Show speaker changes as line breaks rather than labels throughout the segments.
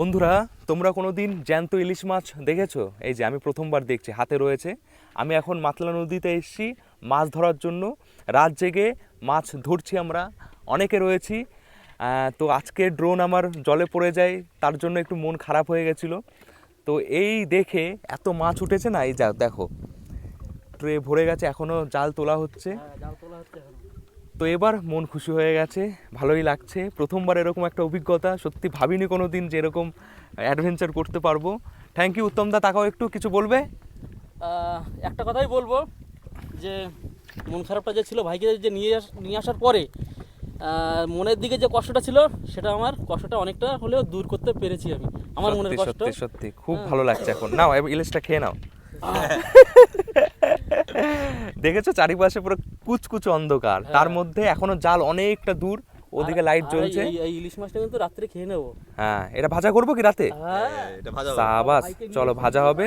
বন্ধুরা, তোমরা কোনো দিন জ্যান্ত ইলিশ মাছ দেখেছো? এই যে আমি প্রথমবার দেখছি, হাতে রয়েছে। আমি এখন মাতলা নদীতে এসেছি মাছ ধরার জন্য। রাত জেগে মাছ ধরছি আমরা, অনেকে রয়েছি। তো আজকে ড্রোন আমার জলে পড়ে যায়, তার জন্য একটু মন খারাপ হয়ে গেছিলো। তো এই দেখে এত মাছ উঠেছে না, এই যা দেখো, ট্রে ভরে গেছে, এখনও জাল তোলা হচ্ছে। তো এবার মন খুশি হয়ে গেছে, ভালোই লাগছে। প্রথমবার এরকম একটা অভিজ্ঞতা, সত্যি ভাবিনি কোনো দিন যে এরকম অ্যাডভেঞ্চার করতে পারবো। থ্যাংক ইউ উত্তম দা, তাকাও একটু কিছু বলবে?
একটা কথাই বলবো যে মন খারাপটা যে ছিল ভাইকে যে নিয়ে আসার পরে মনের দিকে যে কষ্টটা ছিল, সেটা আমার কষ্টটা অনেকটা হলেও দূর করতে পেরেছি আমি। আমার মনের কষ্ট
সত্যি সত্যি খুব ভালো লাগছে এখন। নাও ইলিশটা খেয়ে নাও। দেখেছো চারিপাশে পুরো কুচকুচো অন্ধকার, তার মধ্যে এখনো জাল অনেকটা দূর, ওদিকে লাইট জ্বলছে।
এই ইলিশ মাছটা কিন্তু রাত্রে খেয়ে নেবো।
হ্যাঁ, এটা ভাজা করবো কি রাতে? সাবাস, চলো ভাজা হবে।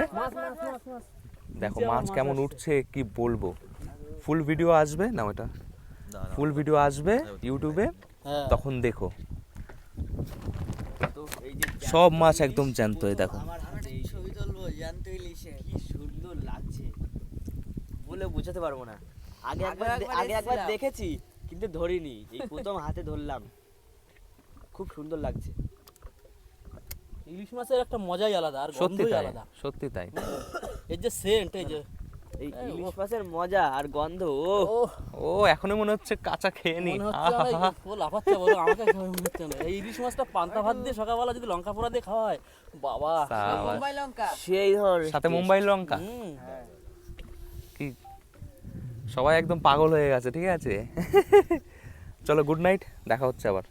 দেখো মাছ কেমন উঠছে, কি বলবো। ফুল ভিডিও আসবে না, ওটা ফুল ভিডিও আসবে ইউটিউবে, তখন দেখো। সব মাছ একদম জ্যান্ত, দেখো।
ছবি তুলবো জ্যান্ত ইলিশে, কি সুন্দর লাগছে বলে বোঝাতে পারবো না। আগে একবার দেখেছি কিন্তু ধরিনি, এই প্রথম হাতে ধরলাম। খুব সুন্দর লাগছে।
ইলিশ মাছের একটা মজাই আলাদা, আর
সত্যি
গন্ধই
তাই,
আলাদা।
সত্যি তাই।
এই যে সেন্ট, এই যে
এই ইলিশ মাছের মজা আর গন্ধ,
ও এখনো মনে হচ্ছে কাঁচা খেয়ে নি।
মনে হচ্ছে অনেক ও লাফাচ্ছে, বলো আমাকে খাওয়া মনে হচ্ছে না। এই ইলিশ মাছটা পান্তা ভাত দিয়ে সকালবেলা যদি লঙ্কা পোড়া দিয়ে খাওয়া হয়, বাবা
মুম্বাই লঙ্কা সেই ধর,
সাথে মুম্বাই লঙ্কা। কি সবাই একদম পাগল হয়ে গেছে, ঠিক আছে। চলো গুড নাইট, দেখা হচ্ছে আবার।